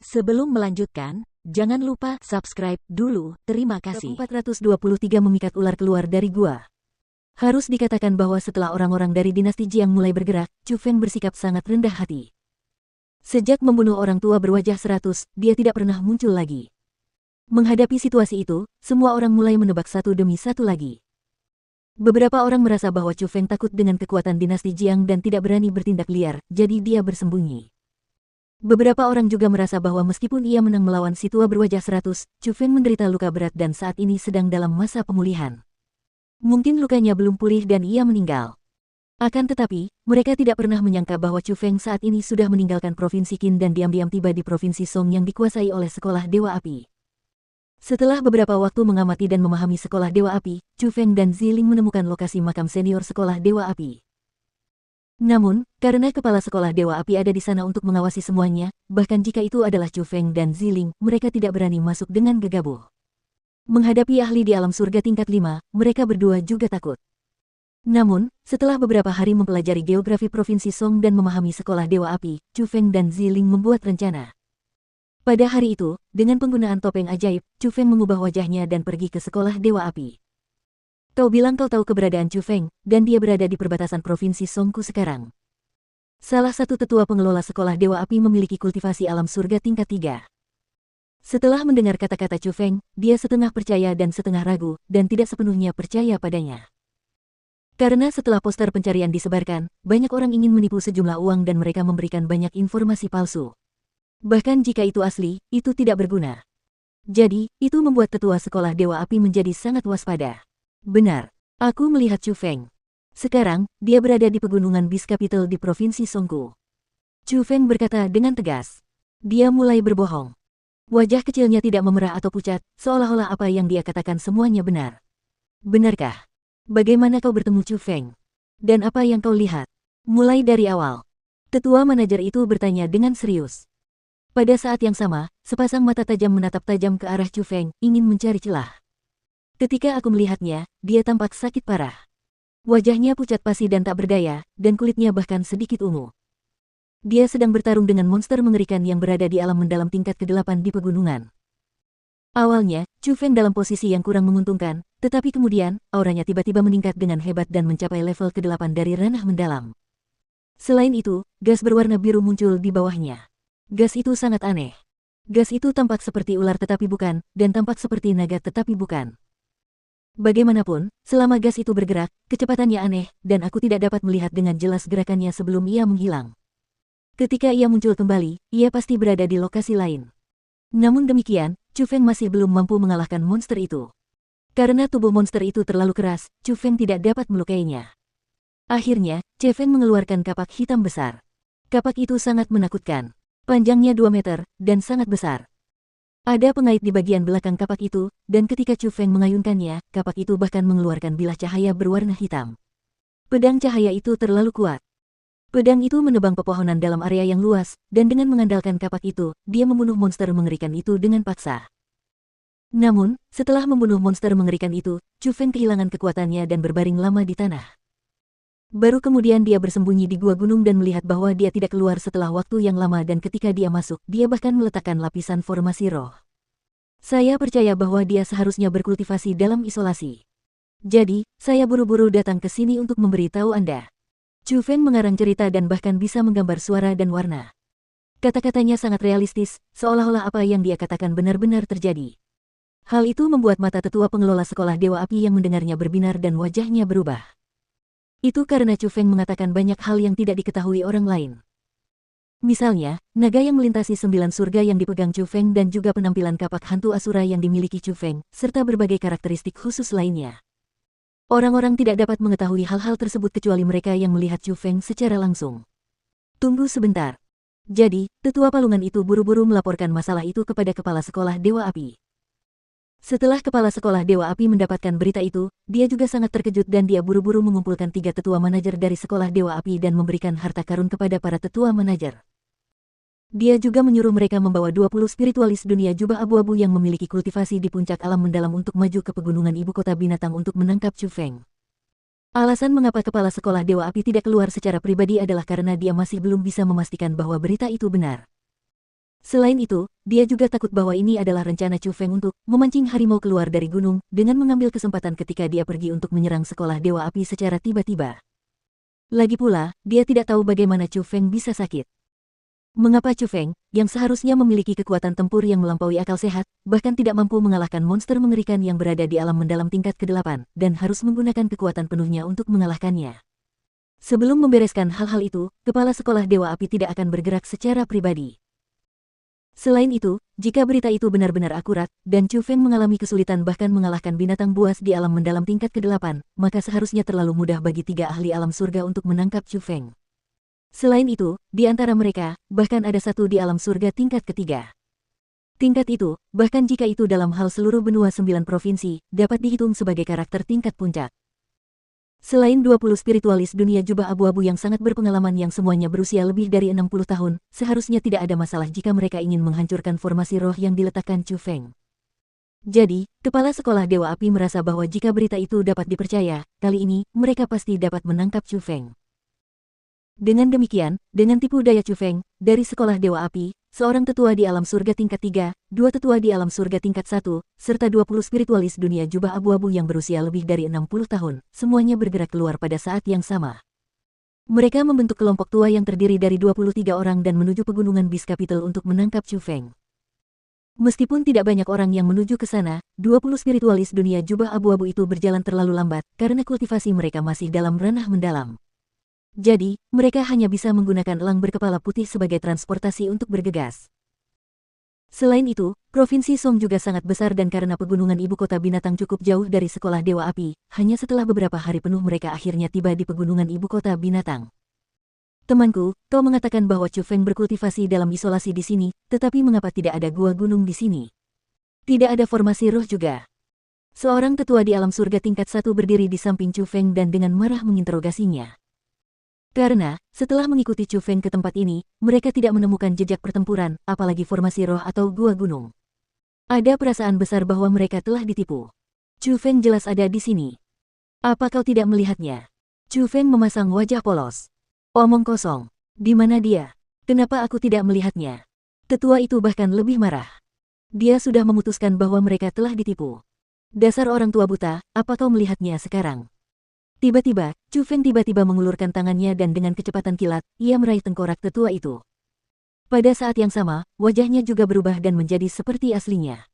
Sebelum melanjutkan, jangan lupa subscribe dulu. Terima kasih. 423 memikat ular keluar dari gua. Harus dikatakan bahwa setelah orang-orang dari dinasti Jiang mulai bergerak, Chu Feng bersikap sangat rendah hati. Sejak membunuh orang tua berwajah 100, dia tidak pernah muncul lagi. Menghadapi situasi itu, semua orang mulai menebak satu demi satu lagi. Beberapa orang merasa bahwa Chu Feng takut dengan kekuatan dinasti Jiang dan tidak berani bertindak liar, jadi dia bersembunyi. Beberapa orang juga merasa bahwa meskipun ia menang melawan si tua berwajah 100, Chu Feng menderita luka berat dan saat ini sedang dalam masa pemulihan. Mungkin lukanya belum pulih dan ia meninggal. Akan tetapi, mereka tidak pernah menyangka bahwa Chu Feng saat ini sudah meninggalkan Provinsi Qin dan diam-diam tiba di Provinsi Song yang dikuasai oleh Sekolah Dewa Api. Setelah beberapa waktu mengamati dan memahami Sekolah Dewa Api, Chu Feng dan Ziling menemukan lokasi makam senior Sekolah Dewa Api. Namun, karena kepala Sekolah Dewa Api ada di sana untuk mengawasi semuanya, bahkan jika itu adalah Chu Feng dan Ziling, mereka tidak berani masuk dengan gegabah. Menghadapi ahli di alam surga tingkat 5, mereka berdua juga takut. Namun, setelah beberapa hari mempelajari geografi Provinsi Song dan memahami Sekolah Dewa Api, Chu Feng dan Ziling membuat rencana. Pada hari itu, dengan penggunaan topeng ajaib, Chu Feng mengubah wajahnya dan pergi ke Sekolah Dewa Api. Kau bilang kau tahu keberadaan Chu Feng, dan dia berada di perbatasan Provinsi Songku sekarang. Salah satu tetua pengelola Sekolah Dewa Api memiliki kultivasi alam surga tingkat 3. Setelah mendengar kata-kata Chu Feng, dia setengah percaya dan setengah ragu, dan tidak sepenuhnya percaya padanya. Karena setelah poster pencarian disebarkan, banyak orang ingin menipu sejumlah uang dan mereka memberikan banyak informasi palsu. Bahkan jika itu asli, itu tidak berguna. Jadi, itu membuat tetua Sekolah Dewa Api menjadi sangat waspada. Benar, aku melihat Chu Feng. Sekarang, dia berada di pegunungan Beast Capital di Provinsi Songku. Chu Feng berkata dengan tegas. Dia mulai berbohong. Wajah kecilnya tidak memerah atau pucat, seolah-olah apa yang dia katakan semuanya benar. Benarkah? Bagaimana kau bertemu Chu Feng? Dan apa yang kau lihat? Mulai dari awal. Tetua manajer itu bertanya dengan serius. Pada saat yang sama, sepasang mata tajam menatap tajam ke arah Chu Feng, ingin mencari celah. Ketika aku melihatnya, dia tampak sakit parah. Wajahnya pucat pasi dan tak berdaya, dan kulitnya bahkan sedikit ungu. Dia sedang bertarung dengan monster mengerikan yang berada di alam mendalam tingkat ke-8 di pegunungan. Awalnya, Chu Feng dalam posisi yang kurang menguntungkan, tetapi kemudian, auranya tiba-tiba meningkat dengan hebat dan mencapai level ke-8 dari ranah mendalam. Selain itu, gas berwarna biru muncul di bawahnya. Gas itu sangat aneh. Gas itu tampak seperti ular tetapi bukan, dan tampak seperti naga tetapi bukan. Bagaimanapun, selama gas itu bergerak, kecepatannya aneh, dan aku tidak dapat melihat dengan jelas gerakannya sebelum ia menghilang. Ketika ia muncul kembali, ia pasti berada di lokasi lain. Namun demikian, Chu Feng masih belum mampu mengalahkan monster itu. Karena tubuh monster itu terlalu keras, Chu Feng tidak dapat melukainya. Akhirnya, Chu Feng mengeluarkan kapak hitam besar. Kapak itu sangat menakutkan. Panjangnya 2 meter, dan sangat besar. Ada pengait di bagian belakang kapak itu, dan ketika Chu Feng mengayunkannya, kapak itu bahkan mengeluarkan bilah cahaya berwarna hitam. Pedang cahaya itu terlalu kuat. Pedang itu menebang pepohonan dalam area yang luas, dan dengan mengandalkan kapak itu, dia membunuh monster mengerikan itu dengan paksa. Namun, setelah membunuh monster mengerikan itu, Chu Feng kehilangan kekuatannya dan berbaring lama di tanah. Baru kemudian dia bersembunyi di gua gunung dan melihat bahwa dia tidak keluar setelah waktu yang lama dan ketika dia masuk, dia bahkan meletakkan lapisan formasi roh. Saya percaya bahwa dia seharusnya berkultivasi dalam isolasi. Jadi, saya buru-buru datang ke sini untuk memberitahu Anda. Chu Feng mengarang cerita dan bahkan bisa menggambar suara dan warna. Kata-katanya sangat realistis, seolah-olah apa yang dia katakan benar-benar terjadi. Hal itu membuat mata tetua pengelola Sekolah Dewa Api yang mendengarnya berbinar dan wajahnya berubah. Itu karena Chu Feng mengatakan banyak hal yang tidak diketahui orang lain. Misalnya, naga yang melintasi 9 surga yang dipegang Chu Feng dan juga penampilan kapak hantu Asura yang dimiliki Chu Feng, serta berbagai karakteristik khusus lainnya. Orang-orang tidak dapat mengetahui hal-hal tersebut kecuali mereka yang melihat Chu Feng secara langsung. Tunggu sebentar. Jadi, tetua palungan itu buru-buru melaporkan masalah itu kepada Kepala Sekolah Dewa Api. Setelah Kepala Sekolah Dewa Api mendapatkan berita itu, dia juga sangat terkejut dan dia buru-buru mengumpulkan 3 tetua manajer dari Sekolah Dewa Api dan memberikan harta karun kepada para tetua manajer. Dia juga menyuruh mereka membawa 20 spiritualis dunia jubah abu-abu yang memiliki kultivasi di puncak alam mendalam untuk maju ke pegunungan ibu kota binatang untuk menangkap Chu Feng. Alasan mengapa Kepala Sekolah Dewa Api tidak keluar secara pribadi adalah karena dia masih belum bisa memastikan bahwa berita itu benar. Selain itu, dia juga takut bahwa ini adalah rencana Chu Feng untuk memancing harimau keluar dari gunung dengan mengambil kesempatan ketika dia pergi untuk menyerang sekolah Dewa Api secara tiba-tiba. Lagi pula, dia tidak tahu bagaimana Chu Feng bisa sakit. Mengapa Chu Feng, yang seharusnya memiliki kekuatan tempur yang melampaui akal sehat, bahkan tidak mampu mengalahkan monster mengerikan yang berada di alam mendalam tingkat ke-8, dan harus menggunakan kekuatan penuhnya untuk mengalahkannya? Sebelum membereskan hal-hal itu, kepala sekolah Dewa Api tidak akan bergerak secara pribadi. Selain itu, jika berita itu benar-benar akurat, dan Chu Feng mengalami kesulitan bahkan mengalahkan binatang buas di alam mendalam tingkat ke-8, maka seharusnya terlalu mudah bagi 3 ahli alam surga untuk menangkap Chu Feng. Selain itu, di antara mereka, bahkan ada 1 di alam surga tingkat ketiga. Tingkat itu, bahkan jika itu dalam hal seluruh benua 9 provinsi, dapat dihitung sebagai karakter tingkat puncak. Selain 20 spiritualis dunia jubah abu-abu yang sangat berpengalaman yang semuanya berusia lebih dari 60 tahun, seharusnya tidak ada masalah jika mereka ingin menghancurkan formasi roh yang diletakkan Chu Feng. Jadi, kepala sekolah Dewa Api merasa bahwa jika berita itu dapat dipercaya, kali ini, mereka pasti dapat menangkap Chu Feng. Dengan demikian, dengan tipu daya Chu Feng, dari sekolah Dewa Api, seorang tetua di alam surga tingkat 3, 2 tetua di alam surga tingkat 1, serta 20 spiritualis dunia jubah abu-abu yang berusia lebih dari 60 tahun, semuanya bergerak keluar pada saat yang sama. Mereka membentuk kelompok tua yang terdiri dari 23 orang dan menuju pegunungan Beast Capital untuk menangkap Chu Feng. Meskipun tidak banyak orang yang menuju ke sana, 20 spiritualis dunia jubah abu-abu itu berjalan terlalu lambat, karena kultivasi mereka masih dalam ranah mendalam. Jadi, mereka hanya bisa menggunakan elang berkepala putih sebagai transportasi untuk bergegas. Selain itu, Provinsi Song juga sangat besar dan karena pegunungan ibu kota binatang cukup jauh dari sekolah Dewa Api, hanya setelah beberapa hari penuh mereka akhirnya tiba di pegunungan ibu kota binatang. Temanku, kau mengatakan bahwa Chu Feng berkultivasi dalam isolasi di sini, tetapi mengapa tidak ada gua gunung di sini? Tidak ada formasi roh juga. Seorang tetua di alam surga tingkat 1 berdiri di samping Chu Feng dan dengan marah menginterogasinya. Karena, setelah mengikuti Chu Feng ke tempat ini, mereka tidak menemukan jejak pertempuran, apalagi formasi roh atau gua gunung. Ada perasaan besar bahwa mereka telah ditipu. Chu Feng jelas ada di sini. Apa kau tidak melihatnya? Chu Feng memasang wajah polos. Omong kosong. Di mana dia? Kenapa aku tidak melihatnya? Tetua itu bahkan lebih marah. Dia sudah memutuskan bahwa mereka telah ditipu. Dasar orang tua buta, apa kau melihatnya sekarang? Tiba-tiba, Chu Feng tiba-tiba mengulurkan tangannya dan dengan kecepatan kilat, ia meraih tengkorak tetua itu. Pada saat yang sama, wajahnya juga berubah dan menjadi seperti aslinya.